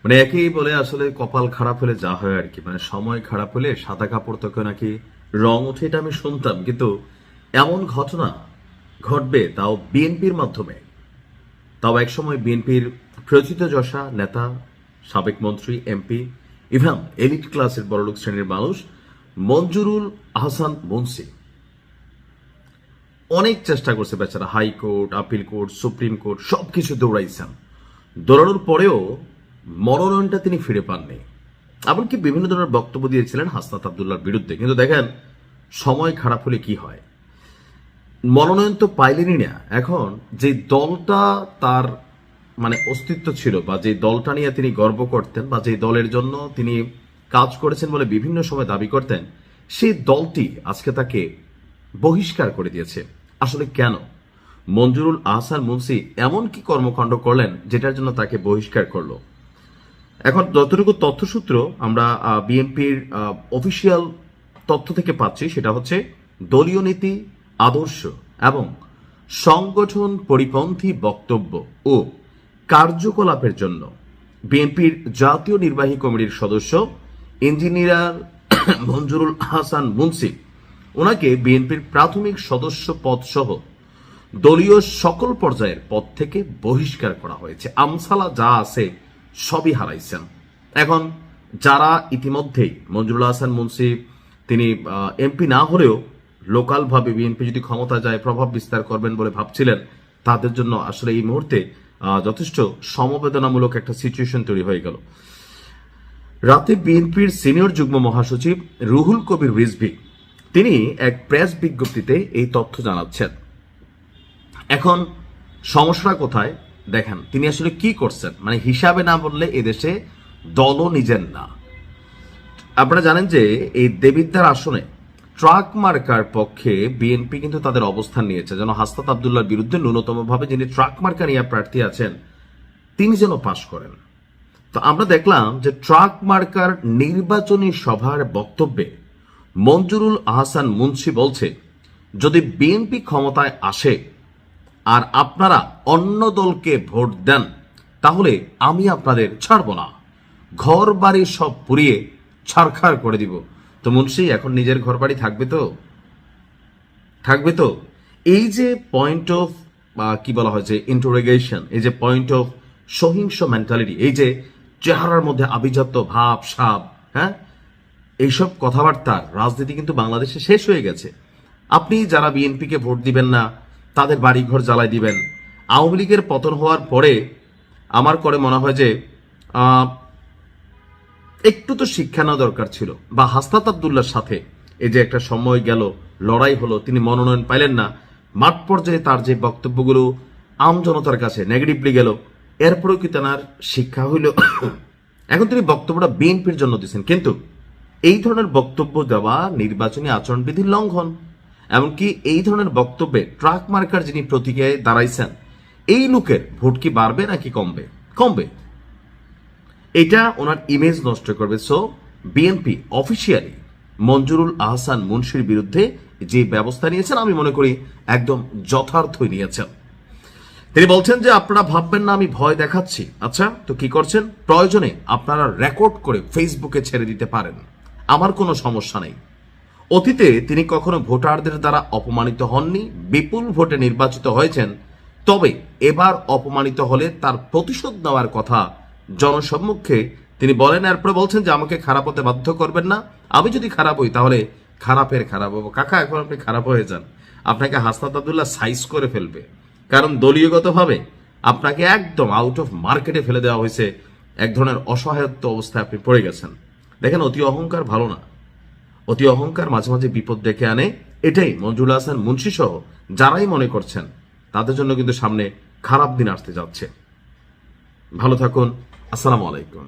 মানে একই বলে আসলে কপাল খারাপ হলে যা হয় আর কি, মানে সময় খারাপ হলে সাদা কাপড় থেকে নাকি রং ওঠে, এটা আমি শুনতাম, কিন্তু এমন ঘটনা ঘটবে তাও বিএনপির মাধ্যমে, তাও একসময় বিএনপির প্রথিতযশা নেতা, সাবেক মন্ত্রী, এমপি, ইভেন এলিট ক্লাসের বড়লোক শ্রেণীর মানুষ মঞ্জুরুল আহসান মুন্সি অনেক চেষ্টা করছে বেচারা, high court, appeal court, supreme court সবকিছু দৌড়াইছেন। দৌড়ানোর পরেও মনোনয়নটা তিনি ফিরে পাননি। এমনকি বিভিন্ন ধরনের বক্তব্য দিয়েছিলেন হাসনাত আব্দুল্লাহর বিরুদ্ধে। কিন্তু দেখেন, সময় খারাপ হলে কি হয়, মনোনয়ন তো পাইলেনই না। এখন যে দলটা তার মানে অস্তিত্ব ছিল, বা যে দলটা নিয়ে তিনি গর্ব করতেন, বা যে দলের জন্য তিনি কাজ করেছেন বলে বিভিন্ন সময় দাবি করতেন, সেই দলটি আজকে তাকে বহিষ্কার করে দিয়েছে। আসলে কেন? মঞ্জুরুল আহসান মুন্সি এমন কি কর্মকাণ্ড করলেন যেটার জন্য তাকে বহিষ্কার করলো? এখন যতটুকু তথ্যসূত্র আমরা বিএনপির অফিসিয়াল তথ্য থেকে পাচ্ছি, সেটা হচ্ছে দলীয় নীতি, আদর্শ এবং সংগঠন পরিপন্থী বক্তব্য ও কার্যকলাপের জন্য বিএনপির জাতীয় নির্বাহী কমিটির সদস্য ইঞ্জিনিয়ার মঞ্জুরুল আহসান মুন্সি ওনাকে বিএনপির প্রাথমিক সদস্য পদ সহ দলীয় সকল পর্যায়ের পদ থেকে বহিষ্কার করা হয়েছে। আমসালা যা আছে সবই হারাইছেন। এখন যারা ইতিমধ্যেই মঞ্জুরুল আহসান মুন্সি তিনি এমপি না হলেও লোকালভাবে বিএনপি যদি ক্ষমতা যায় প্রভাব বিস্তার করবেন বলে ভাবছিলেন, তাদের জন্য আসলে এই মুহূর্তে যথেষ্ট সমবেদনামূলক একটা সিচুয়েশন তৈরি হয়ে গেল। রাতে বিএনপির সিনিয়র যুগ্ম মহাসচিব রুহুল কবির রিজভী তিনি এক প্রেস বিজ্ঞপ্তিতে এই তথ্য জানাচ্ছেন। এখন সমস্যা কোথায় দেখেন, তিনি আসলে কি করছেন, মানে হিসাবে না বললে এদেশে দলও নিজের না। আপনারা জানেন যে এই দেবিদ্বার আসনে ট্রাক মার্কার পক্ষে বিএনপি কিন্তু তাদের অবস্থান নিয়েছে, যেন হাসনাত আব্দুল্লাহর বিরুদ্ধে ন্যূনতমভাবে যিনি ট্রাক মার্কা নিয়ে প্রার্থী আছেন তিনি যেন পাশ করেন। তো আমরা দেখলাম যে ট্রাক মার্কার নির্বাচনী সভার বক্তব্যে মঞ্জুরুল আহসান মুন্সি বলছে, যদি বিএনপি ক্ষমতায় আসে আর আপনারা অন্য দলকে ভোট দেন তাহলে আমি আপনাদের ছাড়ব না, ঘর বাড়ি সব পুড়িয়ে ছারখার করে দিব। তো মুন্সি এখন নিজের ঘর বাড়ি থাকবে তো? থাকবে তো? এই যে পয়েন্ট অফ কি বলা হয় যে ইন্টারোগেশন, এই যে পয়েন্ট অফ সহিংস মেন্টালিটি, এই যে চেহারার মধ্যে আভিজাত্য ভাব সাব, হ্যাঁ, এইসব কথাবার্তার রাজনীতি কিন্তু বাংলাদেশে শেষ হয়ে গেছে। আপনি যারা বিএনপিকে ভোট দিবেন না তাদের বাড়িঘর জ্বালাই দিবেন। আওয়ামী লীগের পতন হওয়ার পরে আমার করে মনে হয় যে একটু তো শিক্ষা নেওয়া দরকার ছিল, বা হাসনাত আব্দুল্লাহর সাথে এই যে একটা সময় গেল, লড়াই হলো, তিনি মনোনয়ন পাইলেন না, মাঠ পর্যায়ে তার যে বক্তব্যগুলো আম জনতার কাছে নেগেটিভলি গেল, এরপরেও কি তার শিক্ষা হইল? এখন তিনি বক্তব্যটা বিএনপির জন্য দিচ্ছেন, কিন্তু এই ধরনের বক্তব্য দেওয়া নির্বাচনী আচরণবিধির লঙ্ঘন। এমনকি এই ধরনের বক্তব্যে ট্রাক মার্কার যিনি প্রতীকে দাঁড়াইছেন এই লোকের ভোট কি বাড়বে নাকি কমবে? কমবে। এটা ওনার ইমেজ নষ্ট করবে। So BNP officially Manzurul Ahsan মুন্সির বিরুদ্ধে যে ব্যবস্থা নিয়েছেন আমি মনে করি একদম যথার্থই নিয়েছেন। তিনি বলছেন যে আপনারা ভাববেন না আমি ভয় দেখাচ্ছি। আচ্ছা, তো কি করছেন? প্রয়োজনে আপনারা রেকর্ড করে ফেসবুকে ছেড়ে দিতে পারেন, আমার কোনো সমস্যা নেই। অতীতে তিনি কখনো ভোটারদের দ্বারা অপমানিত হননি, বিপুল ভোটে নির্বাচিত হয়েছেন। তবে এবার অপমানিত হলে তার প্রতিশোধ নেওয়ার কথা জনসম্মুখে তিনি বলেন। এরপরে বলছেন যে আমাকে খারাপ হতে বাধ্য করবেন না, আমি যদি খারাপ হই তাহলে খারাপের খারাপ হবো। কাকা, এখন আপনি খারাপ হয়ে যান, আপনাকে হাসনাত আব্দুল্লাহ সাইজ করে ফেলবে, কারণ দলীয়গতভাবে আপনাকে একদম আউট অফ মার্কেটে ফেলে দেওয়া হয়েছে। এক ধরনের অসহায়ত্ব অবস্থায় আপনি পড়ে গেছেন। দেখেন, অতি অহংকার ভালো না, অতি অহংকার মাঝে মাঝে বিপদ ডেকে আনে। এটাই মঞ্জুরুল আহসান মুন্সি সহ যারাই মনে করছেন তাদের জন্য কিন্তু সামনে খারাপ দিন আসতে যাচ্ছে। ভালো থাকুন। আসসালামু আলাইকুম।